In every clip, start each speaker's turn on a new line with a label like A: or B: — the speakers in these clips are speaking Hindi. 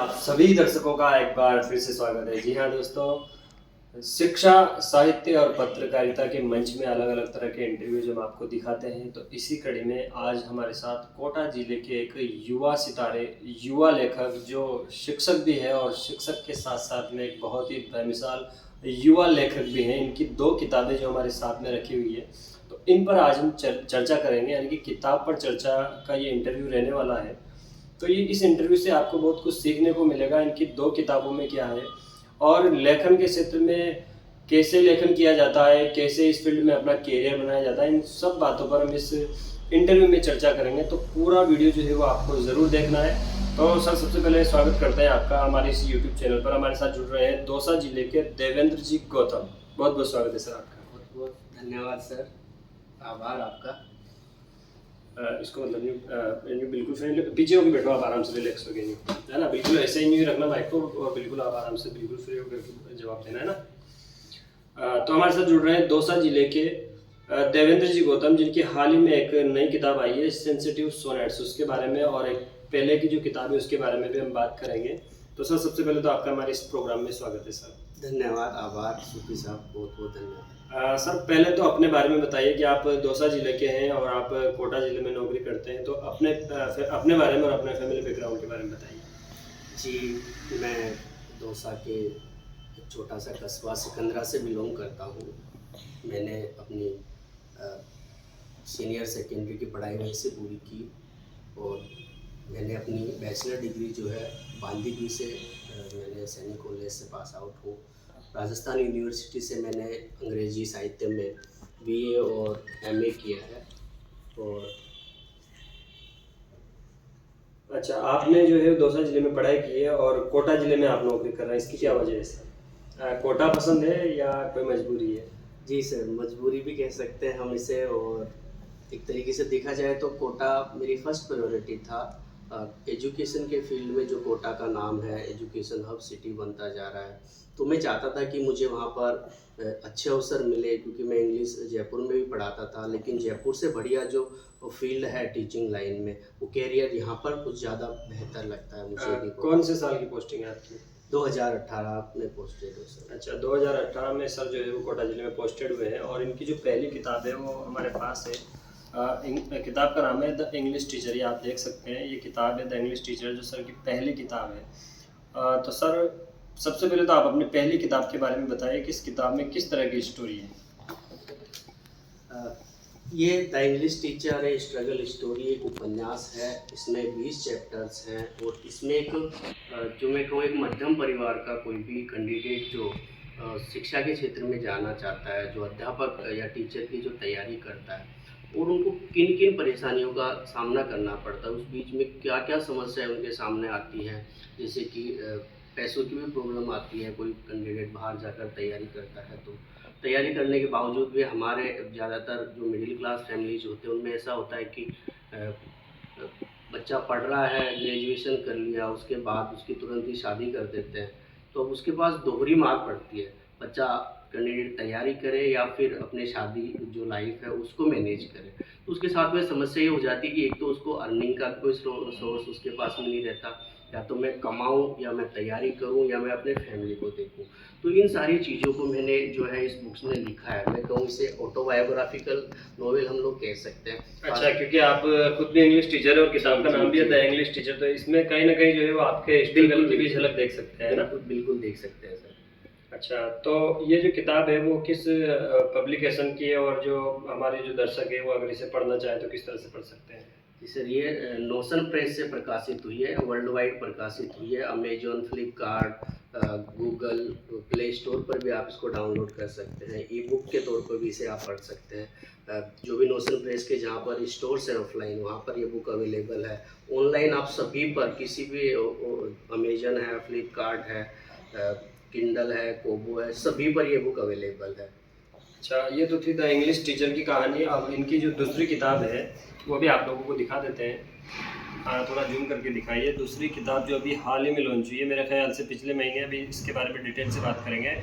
A: आप सभी दर्शकों का एक बार फिर से स्वागत है। जी हाँ दोस्तों, शिक्षा, साहित्य और पत्रकारिता के मंच में अलग अलग तरह के इंटरव्यू जब आपको दिखाते हैं, तो इसी कड़ी में आज हमारे साथ कोटा जिले के एक युवा सितारे, युवा लेखक जो शिक्षक भी है और शिक्षक के साथ साथ में एक बहुत ही बेमिसाल युवा लेखक भी हैं। इनकी 2 किताबें जो हमारे साथ में रखी हुई है, तो इन पर आज हम चर्चा करेंगे। यानी कि किताब पर चर्चा का ये इंटरव्यू रहने वाला है। तो ये इस इंटरव्यू से आपको बहुत कुछ सीखने को मिलेगा। इनकी 2 किताबों में क्या है और लेखन के क्षेत्र में कैसे लेखन किया जाता है, कैसे इस फील्ड में अपना करियर बनाया जाता है, इन सब बातों पर हम इस इंटरव्यू में चर्चा करेंगे। तो पूरा वीडियो जो है वो आपको ज़रूर देखना है। तो सर, सबसे पहले स्वागत करते हैं आपका हमारे इस यूट्यूब चैनल पर। हमारे साथ जुड़ रहे हैं दौसा जिले के देवेंद्र जी गौतम। बहुत बहुत स्वागत है सर आपका।
B: बहुत बहुत धन्यवाद सर, आभार आपका।
A: इसको मतलब यूँ बिल्कुल फ्रेंडली पीछे होकर बैठो, आप आराम से रिलैक्स हो गए, है ना। बिल्कुल ऐसे ही यूँ रखना माइक को और बिल्कुल आप आराम से बिल्कुल फ्री होकर जवाब देना, है ना। तो हमारे साथ जुड़ रहे हैं दौसा जिले के देवेंद्र जी गौतम, जिनकी हाल ही में एक नई किताब आई है सेंसिटिव सोनेट्स, उसके बारे में, और एक पहले की जो किताब है उसके बारे में भी हम बात करेंगे। तो सर, सबसे पहले तो आपका हमारे इस प्रोग्राम में स्वागत है सर।
B: धन्यवाद, आभार सूफी साहब, बहुत बहुत धन्यवाद।
A: सर, पहले तो अपने बारे में बताइए कि आप दौसा जिले के हैं और आप कोटा जिले में नौकरी करते हैं। तो अपने बारे में और अपने फैमिली बैकग्राउंड के बारे में बताइए।
B: जी, मैं दौसा के एक छोटा सा कस्बा सिकंदरा से बिलोंग करता हूँ। मैंने अपनी सीनियर सेकेंडरी की पढ़ाई वहीं से पूरी की और मैंने अपनी बैचलर डिग्री जो है बांदीपुर से मैंने सैनिक कॉलेज से पास आउट हूँ। राजस्थान यूनिवर्सिटी से मैंने अंग्रेजी साहित्य में बीए और एमए किया है। और
A: अच्छा, आपने जो है दौसा जिले में पढ़ाई की है और कोटा जिले में आप नौकरी कर रहे हैं, इसकी क्या वजह है सर? कोटा पसंद है या कोई मजबूरी है?
B: जी सर, मजबूरी भी कह सकते हैं हम इसे, और एक तरीके से देखा जाए तो कोटा मेरी फर्स्ट प्रायोरिटी था। एजुकेशन के फील्ड में जो कोटा का नाम है, एजुकेशन हब सिटी बनता जा रहा है, तो मैं चाहता था कि मुझे वहाँ पर अच्छे अवसर मिले, क्योंकि मैं इंग्लिश जयपुर में भी पढ़ाता था, लेकिन जयपुर से बढ़िया जो फील्ड है टीचिंग लाइन में, वो कैरियर यहाँ पर कुछ ज़्यादा बेहतर लगता है मुझे भी।
A: कौन से साल की पोस्टिंग है आपकी?
B: 2018 में पोस्टेड हो सर।
A: अच्छा, 2018 में सर जो है वो कोटा जिले में पोस्टेड हुए हैं और इनकी जो पहली किताब है वो हमारे पास है। किताब का नाम है द इंग्लिश टीचर। ये आप देख सकते हैं, ये किताब है द इंग्लिश टीचर, जो सर की पहली किताब है। तो सर, सबसे पहले तो आप अपनी पहली किताब के बारे में बताइए कि इस किताब में किस तरह की स्टोरी है।
B: ये द इंग्लिश टीचर है स्ट्रगल स्टोरी, एक उपन्यास है। इसमें 20 चैप्टर्स हैं और इसमें एक जो मैं कहूँ एक मध्यम परिवार का कोई भी कैंडिडेट जो शिक्षा के क्षेत्र में जाना चाहता है, जो अध्यापक या टीचर की जो तैयारी करता है, और उनको किन किन परेशानियों का सामना करना पड़ता है, उस बीच में क्या क्या समस्याएं उनके सामने आती हैं। जैसे कि पैसों की भी प्रॉब्लम आती है, कोई कैंडिडेट बाहर जाकर तैयारी करता है, तो तैयारी करने के बावजूद भी हमारे ज़्यादातर जो मिडिल क्लास फैमिलीज होते हैं उनमें ऐसा होता है कि बच्चा पढ़ रहा है, ग्रेजुएशन कर लिया, उसके बाद उसकी तुरंत ही शादी कर देते हैं, तो उसके पास दोहरी मार पड़ती है। बच्चा कैंडिडेट तैयारी करे या फिर अपने शादी जो लाइफ है उसको मैनेज करे, तो उसके साथ में समस्या ये हो जाती है कि एक तो उसको अर्निंग का कोई सोर्स उसके पास में नहीं रहता, या तो मैं कमाऊं या मैं तैयारी करूं या मैं अपने फैमिली को देखूं। तो इन सारी चीज़ों को मैंने जो है इस बुक्स में लिखा है। मैं कहूँ इसे ऑटोबायोग्राफिकल नॉवेल हम लोग कह सकते हैं।
A: अच्छा, क्योंकि आप खुद भी इंग्लिश टीचर है और किताब का नाम भी है द इंग्लिश टीचर, तो इसमें कहीं ना कहीं जो है वो आपके स्ट्रगल की भी झलक देख सकते हैं ना।
B: बिल्कुल देख सकते हैं सर।
A: अच्छा, तो ये जो किताब है वो किस पब्लिकेशन की है और जो हमारे जो दर्शक है वो अगर इसे पढ़ना चाहे तो किस तरह से पढ़ सकते हैं?
B: जी सर, ये नोशन प्रेस से प्रकाशित हुई है, वर्ल्ड वाइड प्रकाशित हुई है। Amazon, Flipkart, Google play store पर भी आप इसको डाउनलोड कर सकते हैं। ई बुक के तौर पर भी इसे आप पढ़ सकते हैं। जो भी नोशन प्रेस के जहाँ पर स्टोर्स हैं ऑफलाइन, वहाँ पर ये बुक अवेलेबल है। ऑनलाइन आप सभी पर, किसी भी अमेजन है, फ्लिपकार्ट है, किंडल है, कोबो है, सभी पर ये बुक अवेलेबल है।
A: अच्छा, ये तो थी द इंग्लिश टीचर की कहानी। अब इनकी जो दूसरी किताब है वो भी आप लोगों को दिखा देते हैं। थोड़ा जूम करके दिखाइए। दूसरी किताब जो अभी हाल ही में लॉन्च हुई है, मेरे ख्याल से पिछले महीने, अभी इसके बारे में डिटेल से बात करेंगे।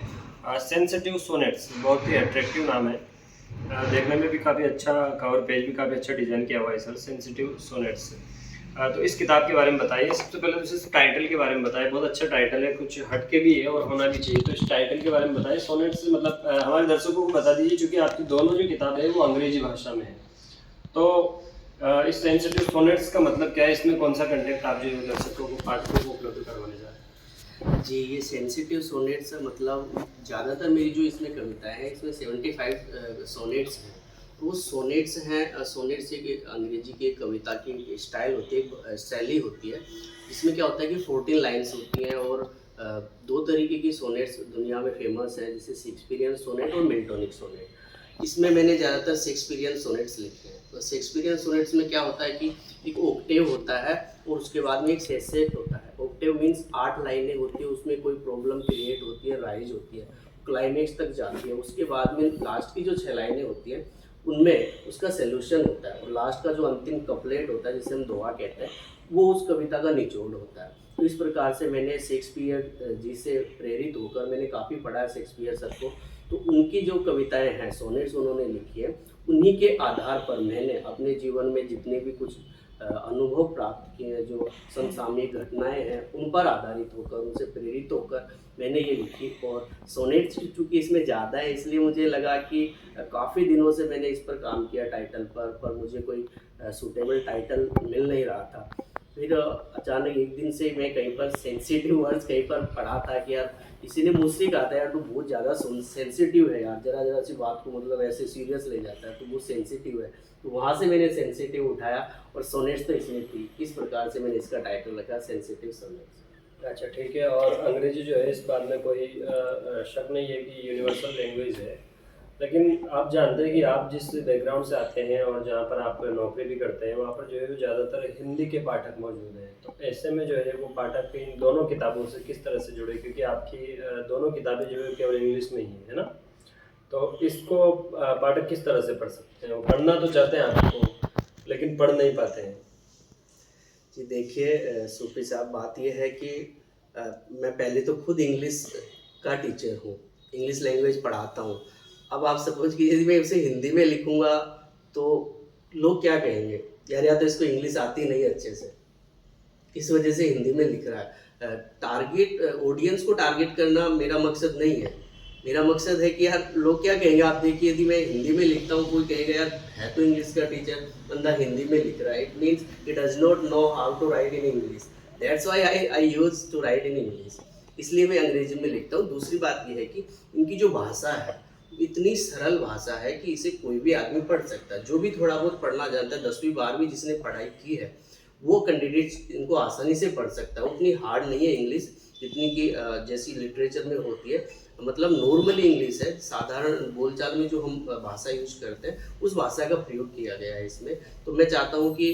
A: सेंसिटिव सोनेट्स, बहुत ही अट्रैक्टिव नाम है। देखने में भी काफ़ी अच्छा, कवर पेज भी काफ़ी अच्छा डिज़ाइन किया हुआ है सर, सेंसिटिव सोनेट्स। तो इस किताब के बारे में बताइए। सबसे पहले तो इस टाइटल के बारे में बताइए। बहुत अच्छा टाइटल है, कुछ हटके भी है और होना भी चाहिए। तो इस टाइटल के बारे में बताइए। सोनेट्स मतलब हमारे दर्शकों को बता दीजिए, क्योंकि आपकी दोनों जो किताबें हैं वो अंग्रेजी भाषा में है। तो इस सेंसिटिव सोनेट्स का मतलब क्या है, इसमें कौन सा कंटेंट आप जो दर्शकों को, पाठकों को उपलब्ध करवाने जा रहे हैं?
B: जी, ये सेंसिटिव सोनेट्स मतलब ज़्यादातर मेरी जो इसमें कविताएं हैं, इसमें 75 सोनेट्स हैं। तो वो सोनेट्स हैं, सोनेट्स एक अंग्रेजी की एक कविता की स्टाइल होती है, एक शैली होती है। इसमें क्या होता है कि 14 लाइन्स होती हैं और दो तरीके की सोनेट्स दुनिया में फेमस हैं, जैसे शेक्सपियरियन सोनेट और मिल्टोनिक सोनेट। इसमें मैंने ज़्यादातर शेक्सपियरियन सोनेट्स लिखे हैं। तो शेक्सपियरियन सोनेट्स में क्या होता है कि एक ऑक्टेव होता है और उसके बाद में एक सेसेट होता है। ऑक्टेव मीन्स 8 लाइनें होती है, उसमें कोई प्रॉब्लम क्रिएट होती है, राइज होती है, क्लाइमेक्स तक जाती है। उसके बाद में लास्ट की जो 6 लाइनें होती हैं उनमें उसका सोल्यूशन होता है और लास्ट का जो अंतिम कपलेट होता है, जिसे हम दोहा कहते हैं, वो उस कविता का निचोड़ होता है। तो इस प्रकार से मैंने शेक्सपियर जी से प्रेरित होकर मैंने काफ़ी पढ़ा है शेक्सपियर सर को। तो उनकी जो कविताएं हैं, सोनेट्स उन्होंने लिखी है, उन्हीं के आधार पर मैंने अपने जीवन में जितने भी कुछ अनुभव प्राप्त किए हैं, जो समसामयिक घटनाएं हैं, उन पर आधारित होकर, उनसे प्रेरित होकर मैंने ये लिखी। और सोनेट्स चूँकि इसमें ज़्यादा है, इसलिए मुझे लगा कि काफ़ी दिनों से मैंने इस पर काम किया टाइटल पर मुझे कोई सूटेबल टाइटल मिल नहीं रहा था। फिर अचानक एक दिन से मैं कहीं पर सेंसिटिव वर्ड्स कहीं पर पढ़ा था कि यार किसी ने मुझसे कहा था, यार तू बहुत ज़्यादा सेंसिटिव है यार, जरा जरा सी बात को मतलब ऐसे सीरियस ले जाता है, तो बहुत सेंसिटिव है। तो वहाँ से मैंने सेंसिटिव उठाया और सोनेट्स तो इसमें थी। इस प्रकार से मैंने इसका टाइटल रखा सेंसिटिव सोनेट्स।
A: अच्छा, ठीक है। और अंग्रेजी जो है, इस बात में कोई शक नहीं है कि यूनिवर्सल लैंग्वेज है। लेकिन आप जानते हैं कि आप जिस बैकग्राउंड से आते हैं और जहाँ पर आप नौकरी भी करते हैं, वहाँ पर जो है वो ज़्यादातर हिंदी के पाठक मौजूद हैं। तो ऐसे में जो है वो पाठक इन दोनों किताबों से किस तरह से जुड़े, क्योंकि आपकी दोनों किताबें जो है केवल इंग्लिश में ही है ना। तो इसको पाठक किस तरह से पढ़ सकते हैं? वो पढ़ना तो चाहते हैं आपको, लेकिन पढ़ नहीं पाते हैं।
B: जी देखिए सूफी साहब, बात यह है कि मैं पहले तो खुद इंग्लिश का टीचर हूँ, इंग्लिश लैंग्वेज पढ़ाता हूँ। अब आप सपोज कीजिए यदि मैं उसे हिंदी में लिखूँगा तो लोग क्या कहेंगे, यार या तो इसको इंग्लिश आती नहीं अच्छे से, इस वजह से हिंदी में लिख रहा है। टारगेट ऑडियंस को टारगेट करना मेरा मकसद नहीं है। मेरा मकसद है कि यार लोग क्या कहेंगे। आप देखिए यदि मैं हिंदी में लिखता हूँ, कोई कहेगा यार है तो इंग्लिश का टीचर, बंदा हिंदी में लिख रहा है, it means he does not know how to write in English, that's why I use to write in English. इसलिए मैं अंग्रेजी में लिखता हूँ। दूसरी बात यह है कि इनकी जो भाषा है इतनी सरल भाषा है कि इसे कोई भी आदमी पढ़ सकता है। जो भी थोड़ा बहुत पढ़ना जानता है, 10वीं 12वीं जिसने पढ़ाई की है, वो कैंडिडेट्स इनको आसानी से पढ़ सकता है। उतनी हार्ड नहीं है इंग्लिश जितनी कि जैसी लिटरेचर में होती है। मतलब नॉर्मली इंग्लिश है, साधारण बोलचाल में जो हम भाषा यूज करते हैं उस भाषा का प्रयोग किया गया है इसमें। तो मैं चाहता हूँ कि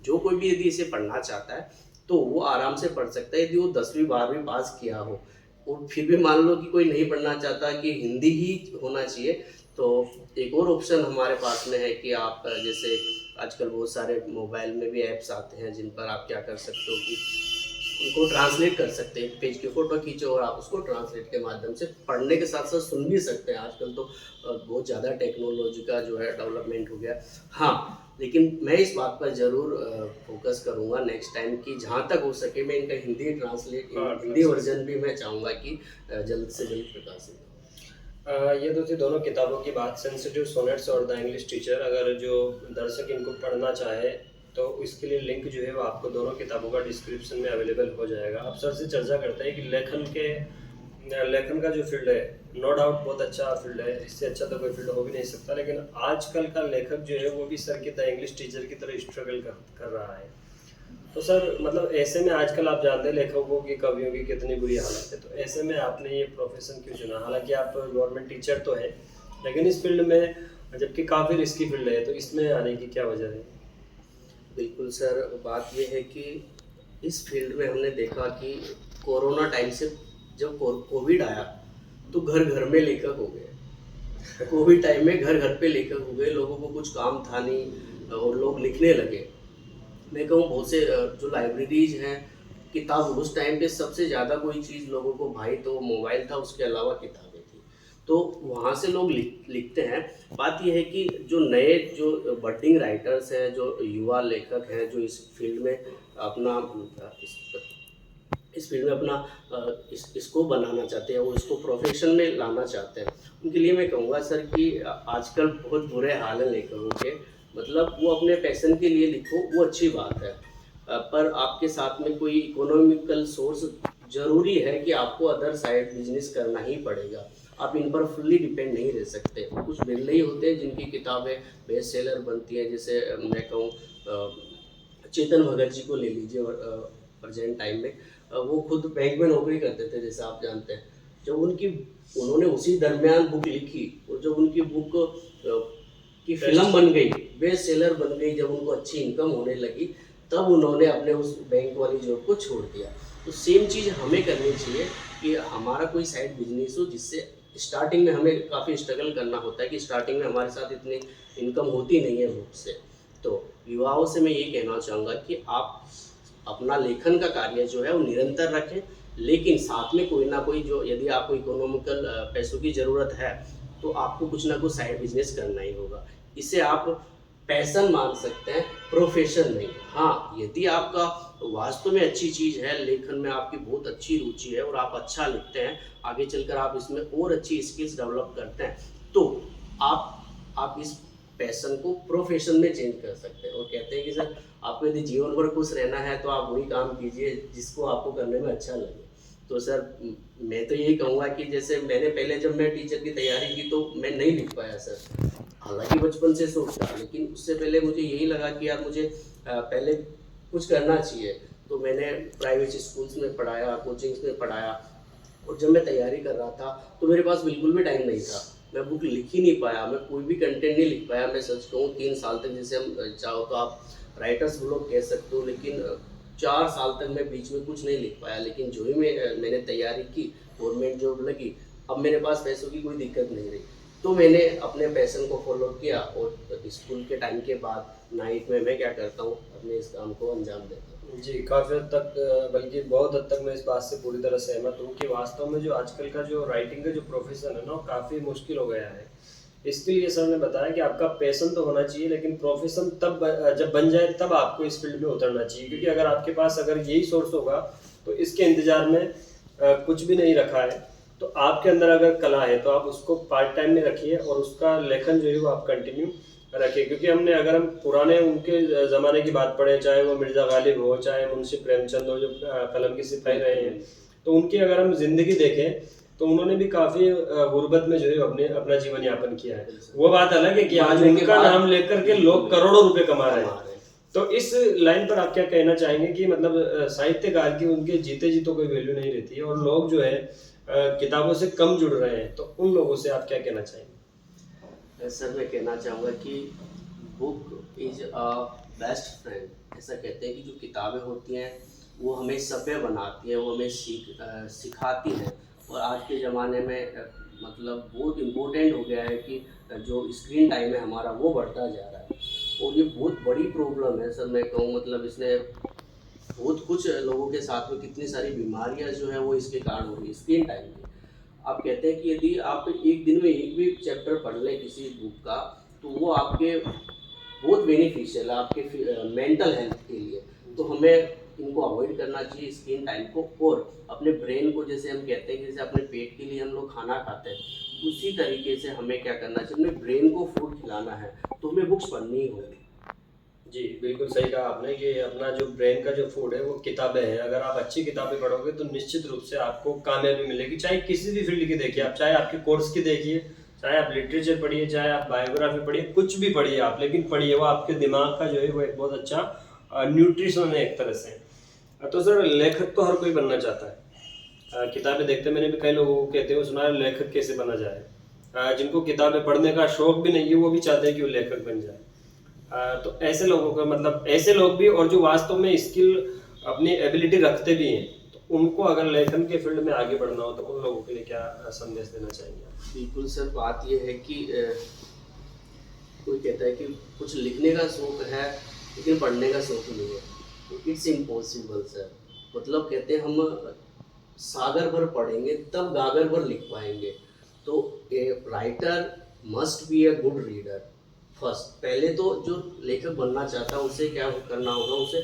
B: जो कोई भी यदि इसे पढ़ना चाहता है तो वो आराम से पढ़ सकता है, यदि वो 10वीं 12वीं पास किया हो। और फिर भी मान लो कि कोई नहीं पढ़ना चाहता कि हिंदी ही होना चाहिए, तो एक और ऑप्शन हमारे पास में है कि आप जैसे आजकल बहुत सारे मोबाइल में भी ऐप्स आते हैं जिन पर आप क्या कर सकते हो कि उनको ट्रांसलेट कर सकते हैं। पेज की फ़ोटो खींचो और आप उसको ट्रांसलेट के माध्यम से पढ़ने के साथ साथ सुन भी सकते हैं। आजकल तो बहुत ज़्यादा टेक्नोलॉजी का जो है डेवलपमेंट हो गया। हाँ, लेकिन मैं इस बात पर ज़रूर फोकस करूँगा नेक्स्ट टाइम कि जहाँ तक हो सके मैं इनका हिंदी हिंदी वर्जन भी मैं चाहूँगा कि जल्द से जल्द प्रकाशित हो।
A: ये तो थी दोनों किताबों की बात, सेंसिटिव सोनेट्स और द इंग्लिश टीचर। अगर जो दर्शक इनको पढ़ना चाहे तो इसके लिए लिंक जो है वो आपको दोनों किताबों का डिस्क्रिप्शन में अवेलेबल हो जाएगा। आप सर से चर्चा करते हैं कि लेखन का जो फील्ड है, नो डाउट बहुत अच्छा फील्ड है, इससे अच्छा तो कोई फील्ड हो भी नहीं सकता। लेकिन आजकल का लेखक जो है वो भी सर की द इंग्लिश टीचर की तरह स्ट्रगल कर रहा है। तो सर मतलब ऐसे में आजकल आप जानते हैं लेखकों की, कवियों की कितनी बुरी हालत है। तो ऐसे में आपने ये प्रोफेशन क्यों चुना? हालांकि आप गवर्नमेंट टीचर तो है, लेकिन इस फील्ड में, जबकि काफ़ी रिस्की फील्ड है, तो इसमें आने की क्या वजह है?
B: बिल्कुल सर, बात यह है कि इस फील्ड में हमने देखा कि कोरोना टाइम से जब कोविड आया तो घर घर में लेखक हो गए। कोविड टाइम में घर घर पे लेखक हो गए, लोगों को कुछ काम था नहीं और लोग लिखने लगे। मैं कहूँ बहुत से जो लाइब्रेरीज हैं, किताब उस टाइम पे सबसे ज़्यादा कोई चीज़ लोगों को भाई तो मोबाइल था, उसके अलावा किताबें थी। तो वहाँ से लोग लिखते हैं। बात यह है कि जो नए जो बडिंग राइटर्स हैं, जो युवा लेखक हैं, जो इस फील्ड में अपना इस फील्ड में अपना इसको बनाना चाहते हैं, वो इसको प्रोफेशन में लाना चाहते हैं, उनके लिए मैं कहूँगा सर कि आजकल बहुत बुरे हाल हैं लेखकों के। मतलब वो अपने पैशन के लिए लिखो, वो अच्छी बात है, पर आपके साथ में कोई इकोनॉमिकल सोर्स ज़रूरी है कि आपको अदर साइड बिजनेस करना ही पड़ेगा। आप इन पर फुल्ली डिपेंड नहीं रह सकते। कुछ बिरले ही होते हैं जिनकी किताबें बेस्ट सेलर बनती हैं, जैसे मैं कहूँ चेतन भगत जी को ले लीजिए, प्रेजेंट टाइम में वो खुद बैंक में नौकरी करते थे, जैसे आप जानते हैं। जब उन्होंने उसी दरमियान बुक लिखी, और जब उनकी बुक की फिल्म बन गई, बेस्ट सेलर बन गई, जब उनको अच्छी इनकम होने लगी, तब उन्होंने अपने उस बैंक वाली जॉब को छोड़ दिया। तो सेम चीज़ हमें करनी चाहिए कि हमारा कोई साइड बिजनेस हो, जिससे स्टार्टिंग में हमें काफ़ी स्ट्रगल करना होता है कि स्टार्टिंग में हमारे साथ इतनी इनकम होती नहीं है बुक से। तो युवाओं से मैं ये कहना चाहूँगा कि आप अपना लेखन का कार्य जो है वो निरंतर रखें, लेकिन साथ में कोई ना कोई, जो यदि आपको इकोनॉमिकल पैसों की ज़रूरत है, तो आपको कुछ ना कुछ साइड बिजनेस करना ही होगा। इसे आप पैशन मान सकते हैं, प्रोफेशन नहीं। हाँ, यदि आपका वास्तव में अच्छी चीज़ है, लेखन में आपकी बहुत अच्छी रुचि है और आप अच्छा लिखते हैं, आगे चलकर आप इसमें और अच्छी स्किल्स डेवलप करते हैं, तो आप इस पैशन को प्रोफेशन में चेंज कर सकते हैं। और कहते हैं कि सर, आपको यदि जीवन भर खुश रहना है तो आप वही काम कीजिए जिसको आपको करने में अच्छा लगे। तो सर, मैं तो यही कहूँगा कि जैसे मैंने पहले, जब मैं टीचर की तैयारी की, तो मैं नहीं लिख पाया सर। हालांकि बचपन से शौक था, लेकिन उससे पहले मुझे यही लगा कि यार मुझे पहले कुछ करना चाहिए। तो मैंने प्राइवेट स्कूल्स में पढ़ाया, कोचिंग्स में पढ़ाया, और जब मैं तैयारी कर रहा था तो मेरे पास बिल्कुल भी टाइम नहीं था। मैं बुक लिख ही नहीं पाया, मैं कोई भी कंटेंट नहीं लिख पाया। मैं सच कहूँ 3 साल तक, जैसे हम चाहो तो आप राइटर्स ब्लॉक कह सकते हो, लेकिन 4 साल तक मैं बीच में कुछ नहीं लिख पाया। लेकिन जो ही मैंने तैयारी की, गवर्नमेंट जॉब लगी, अब मेरे पास पैसों की कोई दिक्कत नहीं रही। तो मैंने अपने पैशन को फॉलो किया, और स्कूल के टाइम के बाद नाइट में मैं क्या करता हूँ, अपने इस काम को अंजाम देता हूँ।
A: जी, काफ़ी हद तक बल्कि बहुत हद तक मैं इस बात से पूरी तरह सहमत हूँ कि वास्तव में जो आजकल का जो राइटिंग का जो प्रोफेशन है ना, वो काफ़ी मुश्किल हो गया है। इसके लिए सर ने बताया कि आपका पैशन तो होना चाहिए, लेकिन प्रोफेशन तब जब बन जाए तब आपको इस फील्ड में उतरना चाहिए, क्योंकि अगर आपके पास अगर यही सोर्स होगा तो इसके इंतजार में कुछ भी नहीं रखा है। तो आपके अंदर अगर कला है तो आप उसको पार्ट टाइम में रखिए, और उसका लेखन जो है वो आप कंटिन्यू रखिए। क्योंकि अगर हम पुराने उनके ज़माने की बात पढ़े, चाहे वो मिर्ज़ा गालिब हो, चाहे मुंशी प्रेमचंद हो, जो कलम के सिपाही रहे हैं, तो उनकी अगर हम ज़िंदगी देखें तो उन्होंने भी काफ़ी गुर्बत में जो है अपना जीवन यापन किया है। वो बात अलग है कि आज उनका नाम लेकर के लोग करोड़ों रुपए कमा रहे हैं। तो इस लाइन पर आप क्या कहना चाहेंगे कि मतलब साहित्यकार की उनके जीते जी तो कोई वैल्यू नहीं रहती है, और लोग जो है किताबों से कम जुड़ रहे हैं, तो उन लोगों से आप क्या कहना चाहेंगे?
B: सर, मैं कहना चाहूँगा कि book is a best friend. ऐसा कहते हैं कि जो किताबें होती हैं वो हमें सभ्य बनाती हैं, वो हमें सिखाती हैं। और आज के ज़माने में मतलब बहुत इम्पोर्टेंट हो गया है कि जो स्क्रीन टाइम है हमारा, वो बढ़ता जा रहा है, और ये बहुत बड़ी प्रॉब्लम है सर। मैं कहूँ मतलब इसने बहुत कुछ लोगों के साथ में कितनी सारी बीमारियां जो है वो इसके कारण हो रही है, स्क्रीन टाइम की। आप कहते हैं कि यदि आप एक दिन में एक भी चैप्टर पढ़ लें किसी बुक का, तो वो आपके बहुत बेनिफिशियल है, आपके मेंटल हेल्थ के लिए। तो हमें इनको अवॉइड करना चाहिए, स्क्रीन टाइम को। और अपने ब्रेन को, जैसे हम कहते हैं कि जैसे अपने पेट के लिए हम लोग खाना खाते हैं, उसी तरीके से हमें क्या करना चाहिए, अपने ब्रेन को फूड खिलाना है, तो हमें बुक्स पढ़नी ही होगी।
A: जी, बिल्कुल सही कहा आपने कि अपना जो ब्रेन का जो फूड है वो किताबें हैं। अगर आप अच्छी किताबें पढ़ोगे तो निश्चित रूप से आपको कामयाबी मिलेगी, चाहे किसी भी फील्ड की देखिए आप, चाहे आपके कोर्स की देखिए, चाहे आप लिटरेचर पढ़िए, चाहे आप बायोग्राफी पढ़िए, कुछ भी पढ़िए आप, लेकिन पढ़िए, वो आपके दिमाग का जो है वो एक बहुत अच्छा न्यूट्रिशन है एक तरह से। तो सर, लेखक तो हर कोई बनना चाहता है। किताबें देखते मैंने भी कई लोगों को कहते हुए सुना है लेखक कैसे बना जाए। जिनको किताबें पढ़ने का शौक भी नहीं है वो भी चाहते हैं कि वो लेखक बन जाए। तो ऐसे लोगों का मतलब, ऐसे लोग भी, और जो वास्तव में स्किल अपनी एबिलिटी रखते भी हैं, तो उनको अगर लेखन के फील्ड में आगे बढ़ना हो तो उन लोगों के लिए क्या संदेश देना चाहेंगे?
B: बिल्कुल सर, बात यह है कि कोई कहता है कि कुछ लिखने का शौक है लेकिन पढ़ने का शौक नहीं है, तो इट्स इम्पॉसिबल सर। मतलब कहते हैं हम सागर भर पढ़ेंगे तब गागर भर लिख पाएंगे। तो a writer must be a good reader first. पहले तो जो लेखक बनना चाहता है उसे क्या करना होगा, उसे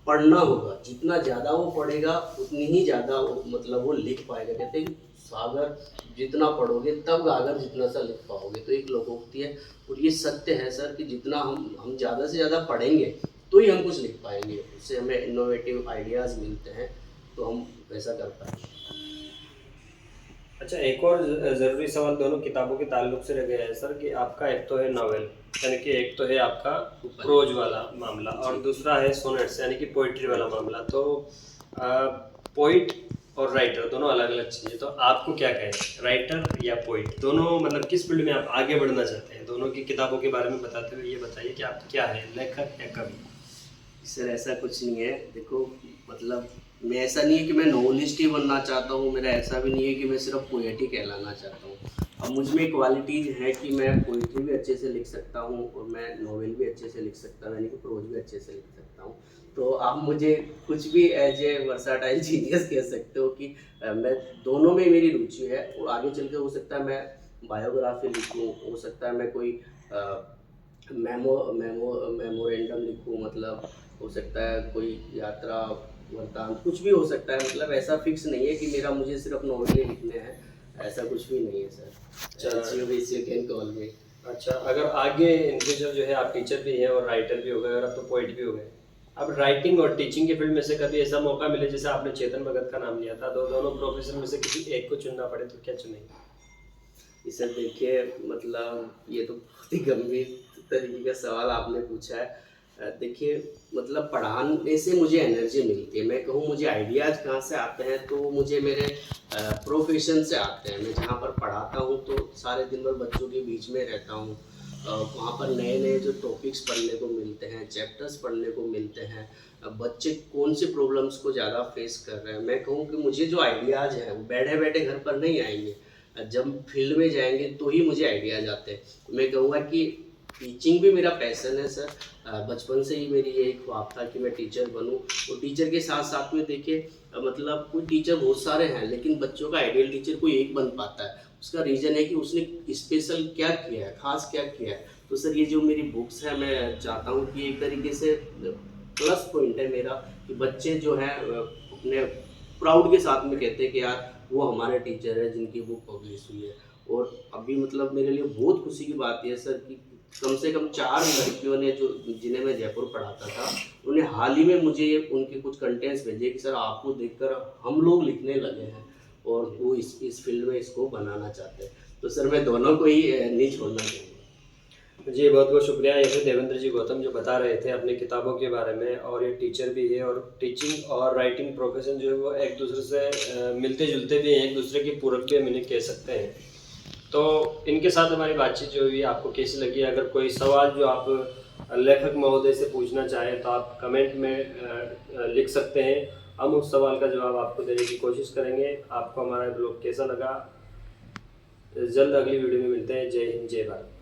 B: पढ़ना होगा। जितना ज़्यादा वो पढ़ेगा उतनी ही ज़्यादा मतलब वो लिख पाएगा। कहते हैं सागर जितना पढ़ोगे तब गागर जितना सा लिख पाओगे, तो एक लोकोक्ति है और ये सत्य है सर कि जितना हम ज़्यादा से ज़्यादा पढ़ेंगे तो ही हम कुछ लिख पाएंगे, उससे हमें इनोवेटिव आइडियाज़ मिलते हैं, तो हम वैसा कर पाएंगे।
A: अच्छा, एक और ज़रूरी सवाल दोनों किताबों के ताल्लुक से रह गया है सर कि आपका एक तो है नॉवेल, यानी कि एक तो है आपका प्रोज वाला मामला और दूसरा है सोनेट्स यानी कि पोइट्री वाला मामला। तो पोइट और राइटर दोनों अलग अलग चीज़ें, तो आपको क्या कहें, राइटर या पोइट, दोनों मतलब किस फील्ड में आप आगे बढ़ना चाहते हैं? दोनों की किताबों के बारे में बताते हुए ये बताइए कि आप क्या है, लेखक या कवि?
B: सर ऐसा कुछ नहीं है, देखो मतलब मैं ऐसा नहीं है कि मैं नॉवलिस्ट ही बनना चाहता हूँ, मेरा ऐसा भी नहीं है कि मैं सिर्फ पोएट ही कहलाना चाहता हूँ। अब मुझ में क्वालिटीज़ है कि मैं पोइट्री भी अच्छे से लिख सकता हूँ और मैं नॉवेल भी अच्छे से लिख सकता हूँ, यानी कि प्रोज भी अच्छे से लिख सकता हूँ। तो आप मुझे कुछ भी एज ए वर्साटाइल जीनियस कह सकते हो कि मैं दोनों में मेरी रुचि है और आगे चल के हो सकता है मैं बायोग्राफी लिखूँ, हो सकता है मैं कोई मेमोरेंडम लिखूँ, मतलब हो सकता है कोई यात्रा वृत्तांत, कुछ भी हो सकता है। मतलब ऐसा फिक्स नहीं है कि मेरा मुझे सिर्फ नॉवेल ही लिखने हैं, ऐसा कुछ भी नहीं है सर। यू कैन कॉल मी।
A: अच्छा, अगर आगे इन फ्यूचर जो है आप टीचर भी हैं और राइटर भी हो गए और अब तो पोइट भी हो गए, अब राइटिंग और टीचिंग के फील्ड में से कभी ऐसा मौका मिले, जैसे आपने चेतन भगत का नाम लिया था, तो दोनों प्रोफेशन में से किसी एक को चुनना पड़े तो क्या चुनेंगे?
B: इसे देखिए, मतलब ये तो बहुत ही गंभीर तरीके का सवाल आपने पूछा है। देखिए मतलब पढ़ाने से मुझे एनर्जी मिलती है। मैं कहूँ मुझे आइडियाज़ कहाँ से आते हैं, तो मुझे मेरे प्रोफेशन से आते हैं। मैं जहाँ पर पढ़ाता हूँ तो सारे दिन भर बच्चों के बीच में रहता हूँ। वहाँ पर नए नए जो टॉपिक्स पढ़ने को मिलते हैं, चैप्टर्स पढ़ने को मिलते हैं, बच्चे कौन से प्रॉब्लम्स को ज़्यादा फेस कर रहे हैं। मैं कहूँ कि मुझे जो आइडियाज़ हैं वो बैठे बैठे घर पर नहीं आएंगे, जब फील्ड में जाएंगे तो ही मुझे आइडियाज़ आते हैं। मैं कहूँगा कि टीचिंग भी मेरा पैशन है सर। बचपन से ही मेरी ये एक ख्वाब था कि मैं टीचर बनूं, और टीचर के साथ साथ में देखिए मतलब कोई टीचर बहुत सारे हैं लेकिन बच्चों का आइडियल टीचर कोई एक बन पाता है। उसका रीज़न है कि उसने स्पेशल क्या किया है, ख़ास क्या किया है। तो सर ये जो मेरी बुक्स है, मैं चाहता हूँ कि एक तरीके से प्लस पॉइंट है मेरा कि बच्चे जो हैं अपने प्राउड के साथ में कहते हैं कि यार वो हमारे टीचर है जिनकी बुक पब्लिश हुई है। और अभी मतलब मेरे लिए बहुत खुशी की बात यह है सर कि कम से कम 4 लड़कियों ने, जो जिन्हें मैं जयपुर पढ़ाता था, उन्हें हाल ही में मुझे उनके कुछ कंटेंट्स भेजे कि सर आपको देखकर हम लोग लिखने लगे हैं और वो इस फील्ड में इसको बनाना चाहते हैं। तो सर मैं दोनों को ही नहीं छोड़ना चाहूँगा।
A: जी, बहुत बहुत शुक्रिया। ये थे देवेंद्र जी गौतम जो बता रहे थे अपनी किताबों के बारे में, और ये टीचर भी है और टीचिंग और राइटिंग प्रोफेशन जो है वो एक दूसरे से मिलते जुलते भी हैं, एक दूसरे के पूरक भी हम इन्हें कह सकते हैं। तो इनके साथ हमारी बातचीत जो हुई आपको कैसी लगी? अगर कोई सवाल जो आप लेखक महोदय से पूछना चाहें तो आप कमेंट में लिख सकते हैं, हम उस सवाल का जवाब आपको देने की कोशिश करेंगे। आपको हमारा ब्लॉग कैसा लगा? जल्द अगली वीडियो में मिलते हैं। जय हिंद, जय भारत।